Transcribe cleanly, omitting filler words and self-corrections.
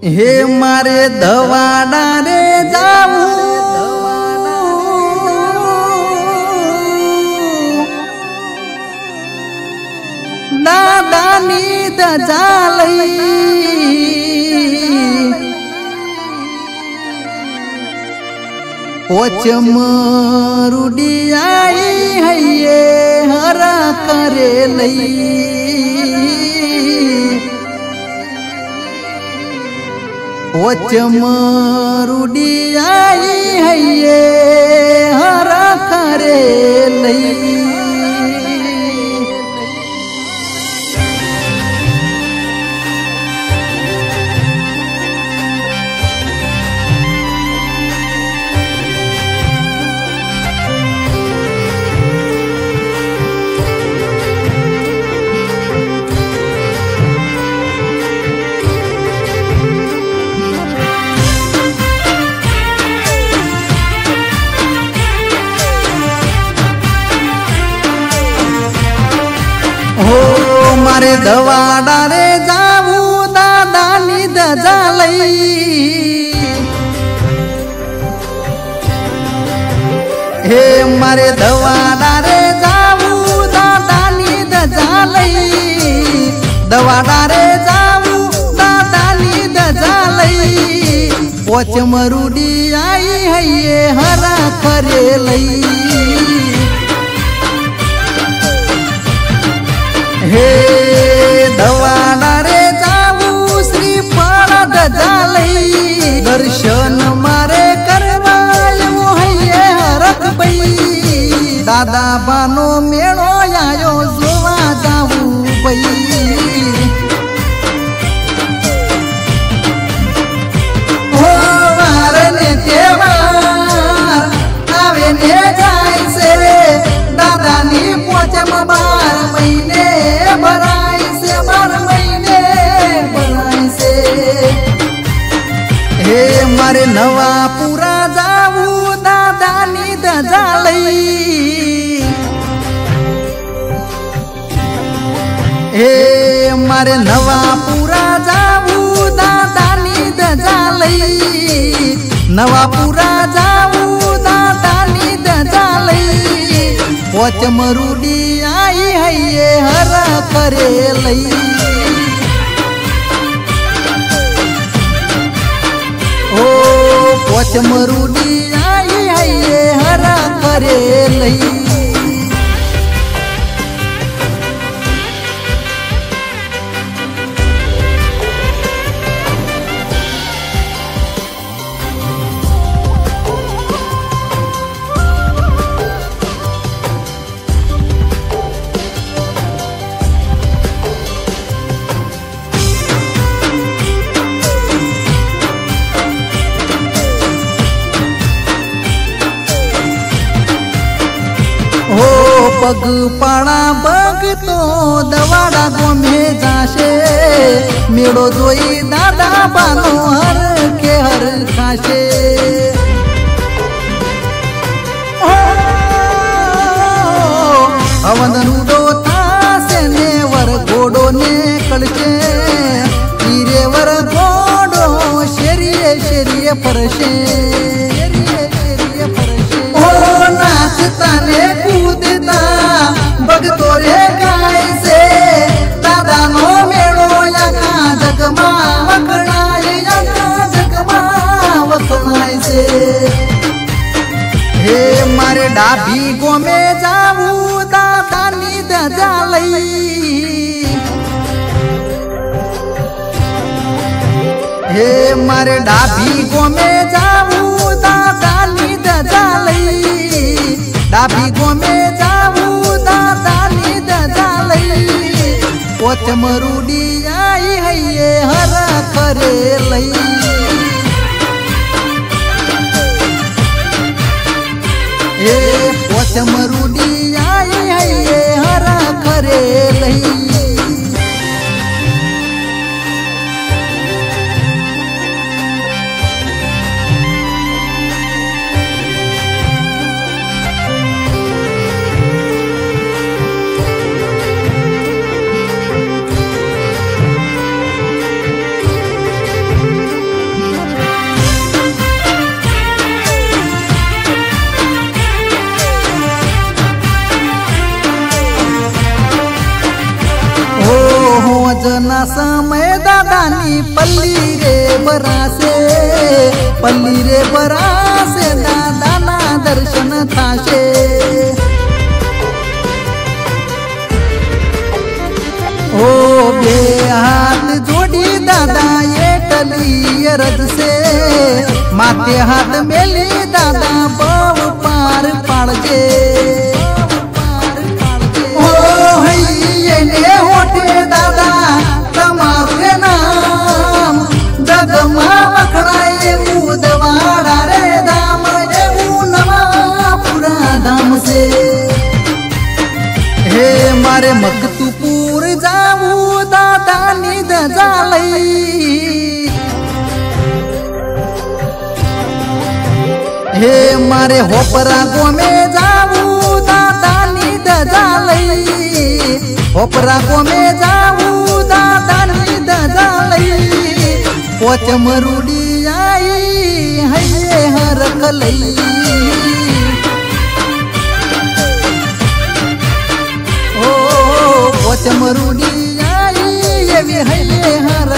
हे मारे धवाडा रे जाऊ दादानी दजालई ओचमरुडी आई हये हरा करे लई ओचमरुडी आई हये हरा करे लई। मारे धवाडा रे जाऊ दादानी दजालई हे मारे धवाडा रे जाऊ दादानी दजालई धवाडा रे जाऊ दादानी दजालई ओचमरुडी आई हये हरा करे लई हे धवाडा रे जाऊ श्रीफळ दजालई दर्शन मारे करवाय हये हरक बई दादा बानो मेळो आयो जोवा जाऊ बई हो वारने तेवार आवे ने जायसे दादानी पोचम 12 महिने भरायसे 12 महिने भरायसे हे मारे नवापुरा जाऊ दादानी दजालई हे मारे नवापुरा जाऊ दादानी दजालई नवापुरा जाऊ दादानी दजालई ओचमरुडी आई हये हरा करे लई ओ ओचमरुडी आई हये हरा करे लई। पग पाड़ा बग तो दवाड़ा गोमे जाशे मेड़ो जोई दादा बानो हर के हर खाशे अवन रूडो थासे ने वर घोड़ो ने कलचे तीरे वर घोड़ो शरीरे शरीरे परशे ओ नाचता ने कूदता बगतो रे गाय से दादा नो मेळो याका जगमा वखणाय याका जगमा वखणाय से हे मारे डाभी गोमे जाऊ दादानी दजालई हे मारे डाभी गोमे जाऊ दादानी दजालई डाभी गोमे जाऊ दादानी दजालई ओचमरुडी आई हये हरा करे लई हे ओचमरुडी आई हये हरा करे लई। भोजना समय दादानी पल्ली रे बरासे दादाना दर्शन थाशे। ओ बे हाथ जोड़ी दादा येटली रज से माथे हाथ मेली दादा बव पार पाड़जे। ओ हइये ने होटे दादा तमारे नाम जगमा वखड़ाए उदवाड़ा रे दाम एवं नवा पूरा दाम से। हे मारे मकतूपुर जाऊ दादा निद जालई। हे मारे होपरा गोमे जाऊ दादा निद जालई। होपरा गोमे जाऊ दादा निद जालई। पोच मरुडी आई हये हरकलई। ओ पोच मरुडी आई ये भी हये हर